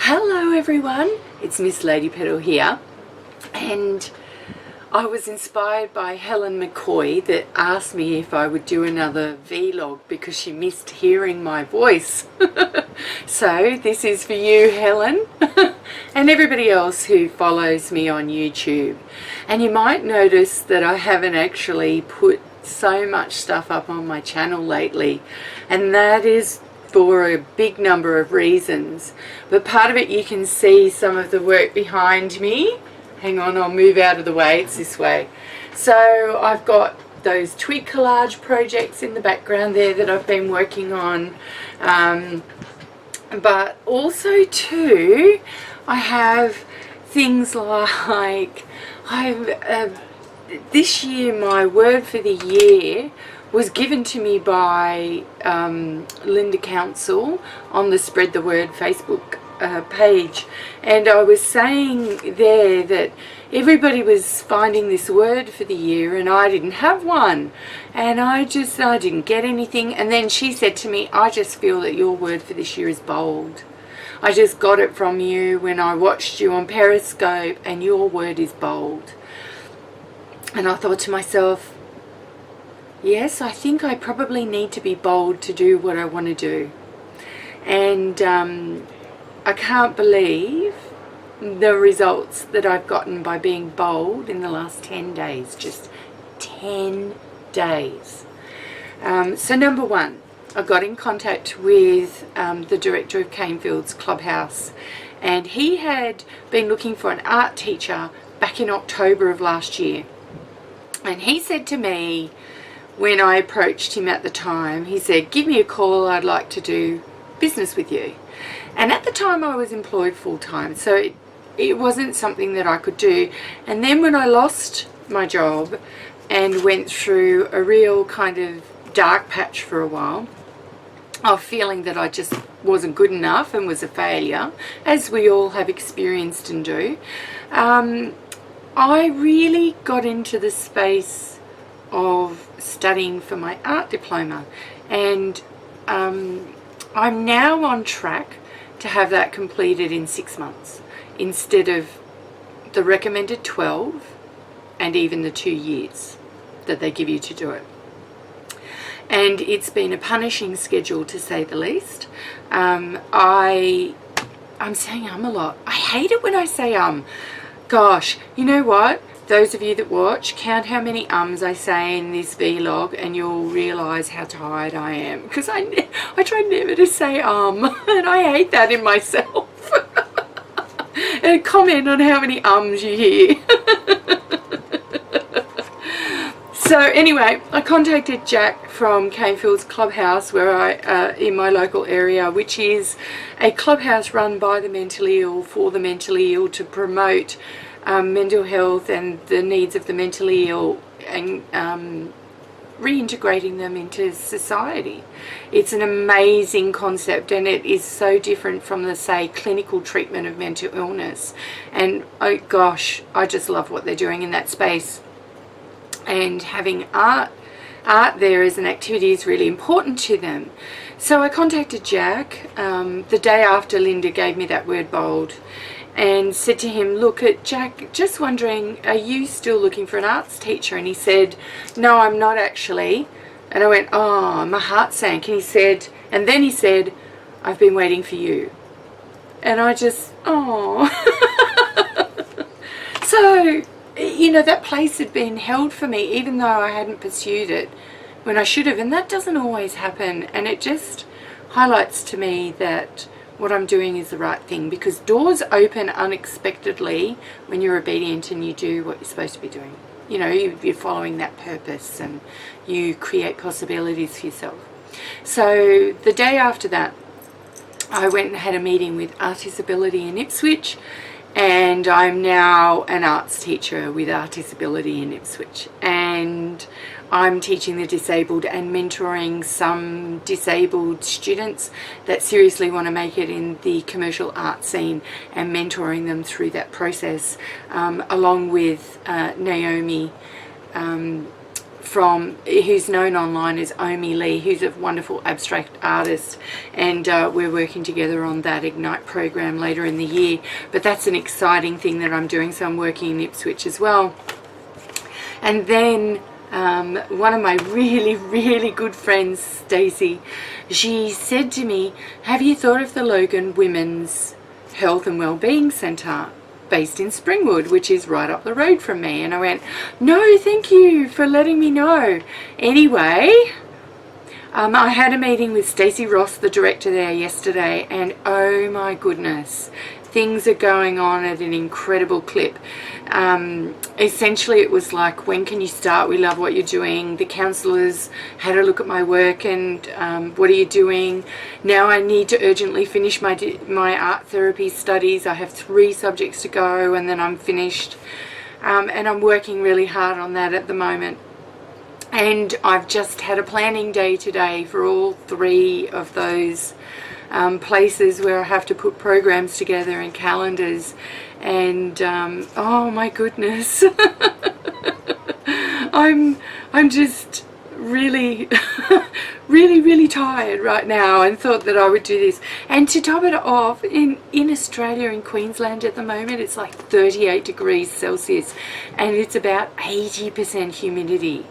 Hello everyone, it's Missladypetal here, and I was inspired by Helen McCoy that asked me if I would do another vlog because she missed hearing my voice. So this is for you, Helen, and everybody else who follows me on YouTube. And you might notice that I haven't actually put so much stuff up on my channel lately, and that is for a big number of reasons, but part of it you can see some of the work behind me. Hang on, I'll move out of the way, it's this way. So I've got those twig collage projects in the background there that I've been working on, but also too I have things like this year my word for the year was given to me by Linda Council on the Spread the Word Facebook page, and I was saying there that everybody was finding this word for the year and I didn't have one, and I didn't get anything. And then she said to me, I just feel that your word for this year is bold. I just got it from you when I watched you on Periscope, and your word is bold. And I thought to myself, yes, I think I probably need to be bold to do what I want to do. And I can't believe the results that I've gotten by being bold in the last 10 days. Just 10 days. So number one, I got in contact with the director of Canefield's Clubhouse, and he had been looking for an art teacher back in October of last year. And he said to me, when I approached him at the time, he said, give me a call, I'd like to do business with you. And at the time I was employed full-time, so it wasn't something that I could do. And then when I lost my job and went through a real kind of dark patch for a while of feeling that I just wasn't good enough and was a failure, as we all have experienced and do, I really got into the space of studying for my art diploma, and I'm now on track to have that completed in 6 months instead of the recommended 12 and even the 2 years that they give you to do it. And it's been a punishing schedule, to say the least. I'm saying a lot. I hate it when I say Gosh, you know what? Those of you that watch, count how many I say in this vlog and you'll realise how tired I am. Because I try never to say and I hate that in myself. And comment on how many you hear. So anyway, I contacted Jack from Canefield's Clubhouse, where in my local area, which is a clubhouse run by the mentally ill for the mentally ill to promote mental health and the needs of the mentally ill, and reintegrating them into society. It's an amazing concept, and it is so different from the, say, clinical treatment of mental illness. And oh gosh, I just love what they're doing in that space. And having art there as an activity is really important to them. So I contacted Jack the day after Linda gave me that word bold, and said to him, look, Jack, just wondering, are you still looking for an arts teacher? And he said, no, I'm not actually. And I went, oh, my heart sank. And then he said, I've been waiting for you. And I just, oh. So, you know, that place had been held for me, even though I hadn't pursued it when I should have. And that doesn't always happen. And it just highlights to me that what I'm doing is the right thing, because doors open unexpectedly when you're obedient and you do what you're supposed to be doing. You know, you're following that purpose and you create possibilities for yourself. So the day after that, I went and had a meeting with Artisability in Ipswich, and I'm now an arts teacher with Artisability in Ipswich, and I'm teaching the disabled and mentoring some disabled students that seriously want to make it in the commercial art scene, and mentoring them through that process, along with Naomi who's known online as Omi Lee, who's a wonderful abstract artist, and we're working together on that Ignite program later in the year. But that's an exciting thing that I'm doing, so I'm working in Ipswich as well. And then one of my really good friends, Stacey, she said to me, have you thought of the Logan Women's Health and Wellbeing Centre based in Springwood, which is right up the road from me? And I went, no, thank you for letting me know. Anyway, I had a meeting with Stacey Ross, the director there, yesterday, and oh my goodness, things are going on at an incredible clip. Essentially it was like, when can you start? We love what you're doing. The counsellors had a look at my work and what are you doing? Now I need to urgently finish my art therapy studies. I have 3 subjects to go and then I'm finished, and I'm working really hard on that at the moment. And I've just had a planning day today for all 3 of those places where I have to put programs together and calendars, and oh my goodness, I'm just really really tired right now, and thought that I would do this. And to top it off, in Australia, in Queensland at the moment, it's like 38 degrees Celsius and it's about 80% humidity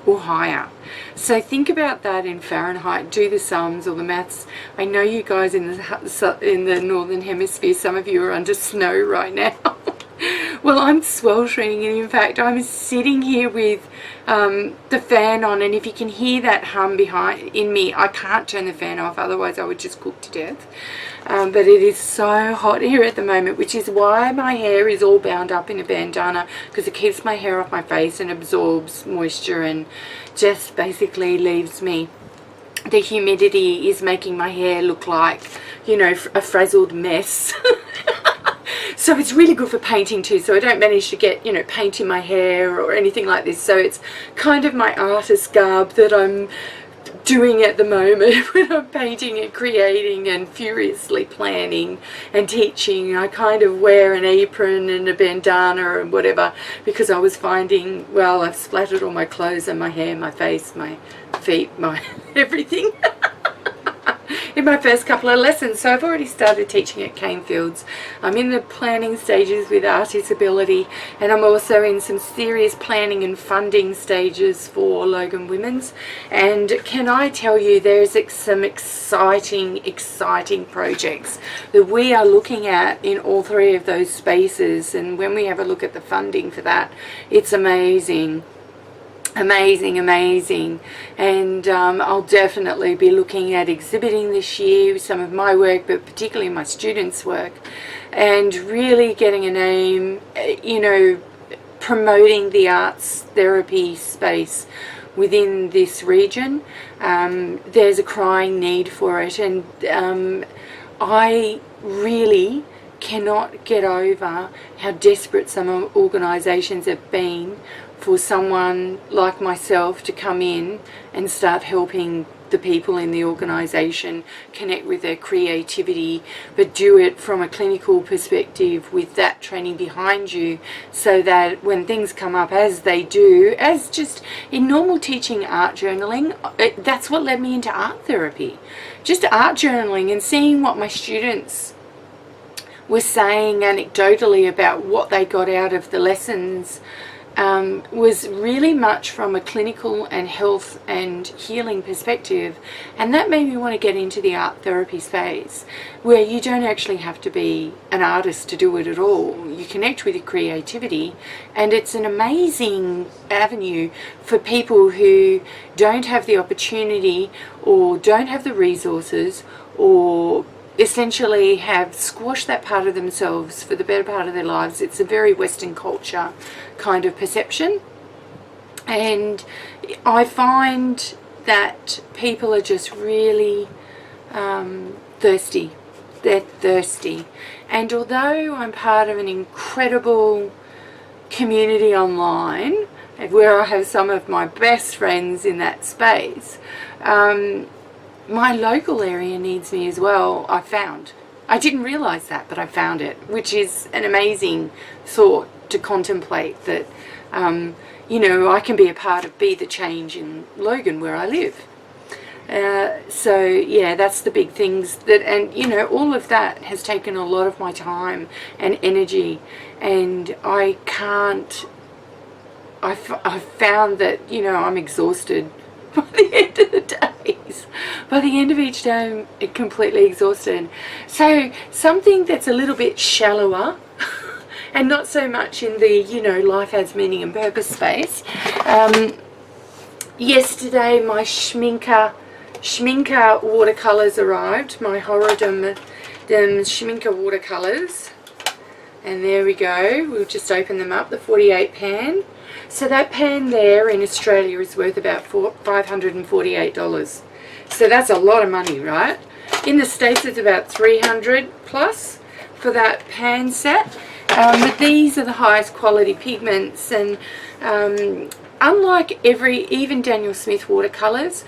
or higher. So think about that in Fahrenheit, do the sums or the maths. I know you guys in the northern hemisphere, some of you are under snow right now. Well, I'm sweltering, and in fact I'm sitting here with the fan on, and if you can hear that hum in me, I can't turn the fan off, otherwise I would just cook to death. But it is so hot here at the moment, which is why my hair is all bound up in a bandana, because it keeps my hair off my face and absorbs moisture and just basically leaves me. The humidity is making my hair look like, you know, a frazzled mess. So it's really good for painting too, so I don't manage to get, you know, paint in my hair or anything like this. So it's kind of my artist garb that I'm doing at the moment when I'm painting and creating and furiously planning and teaching. I kind of wear an apron and a bandana and whatever, because I was finding, well, I've splattered all my clothes and my hair, my face, my feet, my everything in my first couple of lessons. So I've already started teaching at Canefields. I'm in the planning stages with Artisability, and I'm also in some serious planning and funding stages for Logan Women's. And can I tell you, there's some exciting projects that we are looking at in all 3 of those spaces. And when we have a look at the funding for that, it's amazing. Amazing. And I'll definitely be looking at exhibiting this year some of my work, but particularly my students' work, and really getting a name, you know, promoting the arts therapy space within this region. There's a crying need for it, and I really cannot get over how desperate some organisations have been for someone like myself to come in and start helping the people in the organisation connect with their creativity, but do it from a clinical perspective with that training behind you, so that when things come up, as they do, as just in normal teaching art journaling, that's what led me into art therapy. Just art journaling and seeing what my students were saying anecdotally about what they got out of the lessons was really much from a clinical and health and healing perspective, and that made me want to get into the art therapy space, where you don't actually have to be an artist to do it at all. You connect with your creativity, and it's an amazing avenue for people who don't have the opportunity or don't have the resources, or essentially have squashed that part of themselves for the better part of their lives. It's a very Western culture kind of perception, and I find that people are just really thirsty. They're thirsty, and although I'm part of an incredible community online where I have some of my best friends in that space, my local area needs me as well. I didn't realise that, but I found it, which is an amazing thought to contemplate that, you know, I can be a part of Be the Change in Logan where I live. So yeah, that's the big things that, and you know, all of that has taken a lot of my time and energy, and I've found that, you know, I'm exhausted by the end of the days. By the end of each day, I'm completely exhausted. So something that's a little bit shallower and not so much in the, you know, life has meaning and purpose space. Yesterday my Schminker watercolours arrived, my Horodom Schminker watercolours, and there we go. We'll just open them up, the 48 pan. So that pan there in Australia is worth about $548. So that's a lot of money, right? In the States it's about $300 plus for that pan set. But these are the highest quality pigments, and unlike even Daniel Smith watercolours,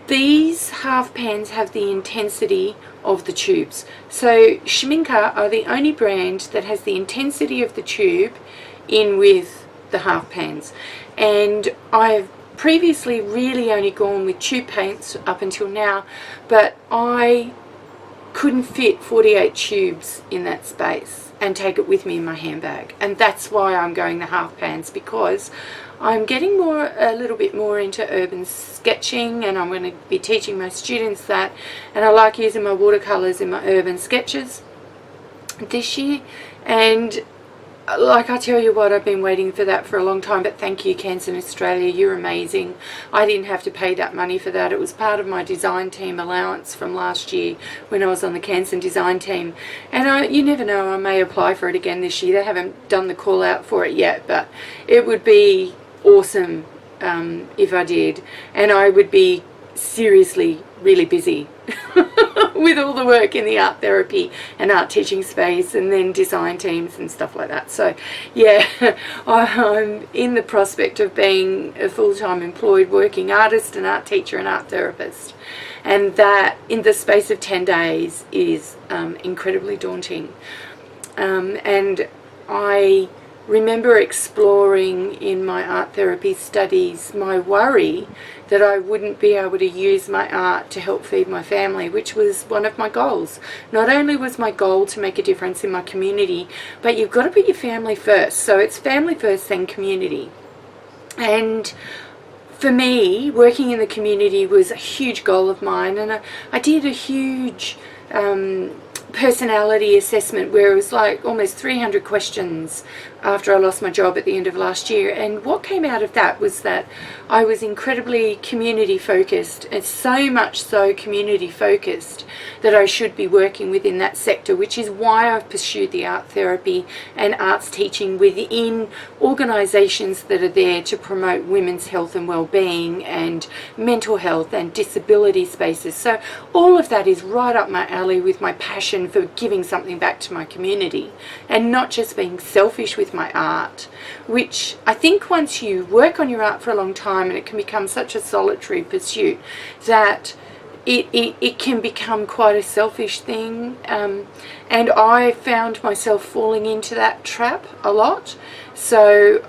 these half pans have the intensity of the tubes. So Schminker are the only brand that has the intensity of the tube in with the half pans, and I've previously really only gone with tube paints up until now, but I couldn't fit 48 tubes in that space and take it with me in my handbag, and that's why I'm going the half pans, because I'm getting a little bit more into urban sketching, and I'm going to be teaching my students that, and I like using my watercolors in my urban sketches this year. And like, I tell you what, I've been waiting for that for a long time, but thank you, Canson Australia, you're amazing. I didn't have to pay that money for that. It was part of my design team allowance from last year when I was on the Canson design team. And you never know, I may apply for it again this year. They haven't done the call out for it yet, but it would be awesome if I did. And I would be seriously really busy with all the work in the art therapy and art teaching space, and then design teams and stuff like that. So yeah, I'm in the prospect of being a full-time employed working artist and art teacher and art therapist, and that in the space of 10 days is incredibly daunting. And I remember exploring in my art therapy studies my worry that I wouldn't be able to use my art to help feed my family, which was one of my goals. Not only was my goal to make a difference in my community, but you've got to put your family first. So it's family first, then community. And for me, working in the community was a huge goal of mine, and I did a huge personality assessment where it was like almost 300 questions after I lost my job at the end of last year, and what came out of that was that I was incredibly community focused, and so much so community focused that I should be working within that sector, which is why I've pursued the art therapy and arts teaching within organisations that are there to promote women's health and well-being and mental health and disability spaces. So all of that is right up my alley with my passion for giving something back to my community, and not just being selfish with my art, which I think once you work on your art for a long time, and it can become such a solitary pursuit that it can become quite a selfish thing, and I found myself falling into that trap a lot. So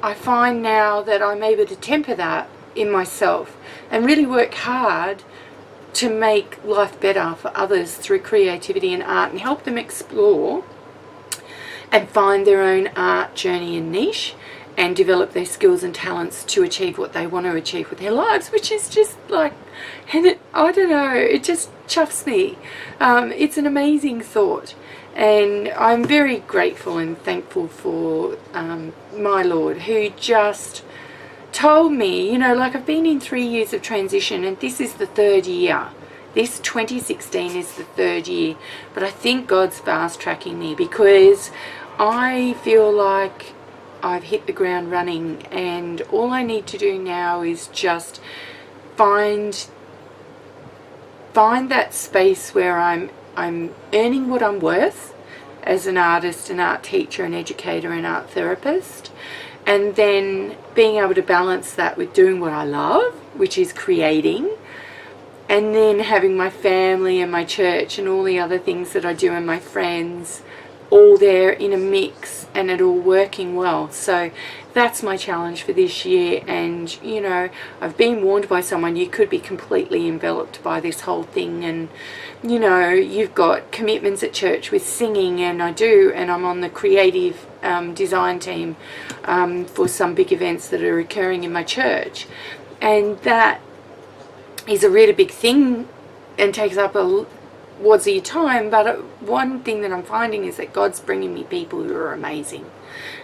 I find now that I'm able to temper that in myself and really work hard to make life better for others through creativity and art, and help them explore and find their own art journey and niche, and develop their skills and talents to achieve what they want to achieve with their lives, which is just like, and I don't know, it just chuffs me. It's an amazing thought, and I'm very grateful and thankful for my Lord, who just told me, you know, like, I've been in 3 years of transition, and this is the third year. This 2016 is the third year, but I think God's fast tracking me, because I feel like I've hit the ground running, and all I need to do now is just find that space where I'm earning what I'm worth as an artist, an art teacher, an educator, an art therapist, and then being able to balance that with doing what I love, which is creating, and then having my family and my church and all the other things that I do and my friends all there in a mix and it all working well. So that's my challenge for this year. And you know, I've been warned by someone, you could be completely enveloped by this whole thing, and you know, you've got commitments at church with singing, and I do, and I'm on the creative design team for some big events that are occurring in my church, and that is a really big thing and takes up a wads of your time. But one thing that I'm finding is that God's bringing me people who are amazing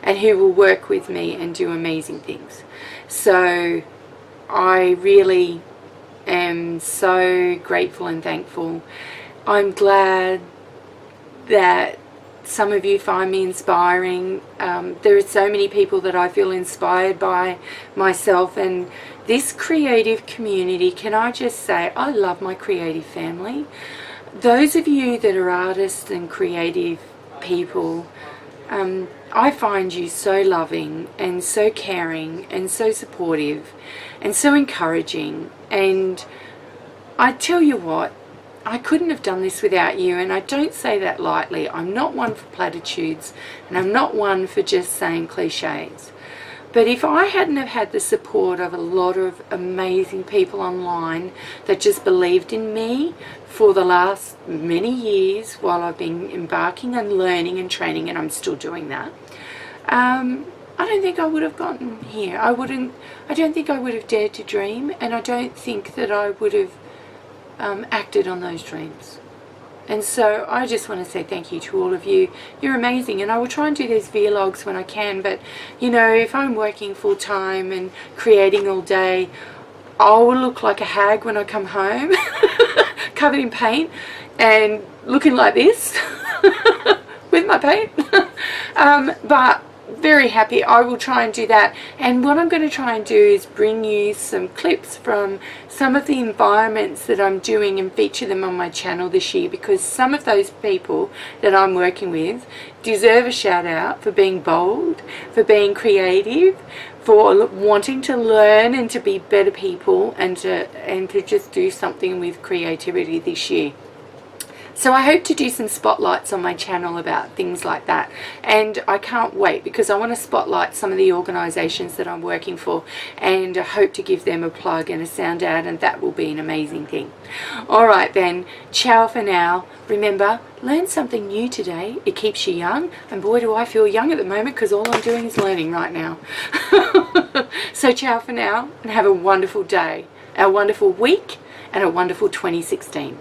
and who will work with me and do amazing things. So I really am so grateful and thankful. I'm glad that some of you find me inspiring. There are so many people that I feel inspired by myself and this creative community. Can I just say, I love my creative family. Those of you that are artists and creative people, I find you so loving and so caring and so supportive and so encouraging. And I tell you what, I couldn't have done this without you, and I don't say that lightly. I'm not one for platitudes, and I'm not one for just saying cliches. But if I hadn't have had the support of a lot of amazing people online that just believed in me for the last many years while I've been embarking and learning and training, and I'm still doing that, I don't think I would have gotten here. I don't think I would have dared to dream, and I don't think that I would have acted on those dreams. And so I just want to say thank you to all of you. You're amazing, and I will try and do these vlogs when I can, but you know, if I'm working full time and creating all day, I will look like a hag when I come home covered in paint and looking like this with my paint. But very happy. I will try and do that, and what I'm going to try and do is bring you some clips from some of the environments that I'm doing and feature them on my channel this year, because some of those people that I'm working with deserve a shout out for being bold, for being creative, for wanting to learn and to be better people, and to just do something with creativity this year. So I hope to do some spotlights on my channel about things like that, and I can't wait because I want to spotlight some of the organisations that I'm working for, and I hope to give them a plug and a sound out, and that will be an amazing thing. Alright then, ciao for now. Remember, learn something new today. It keeps you young, and boy do I feel young at the moment because all I'm doing is learning right now. So ciao for now, and have a wonderful day, a wonderful week, and a wonderful 2016.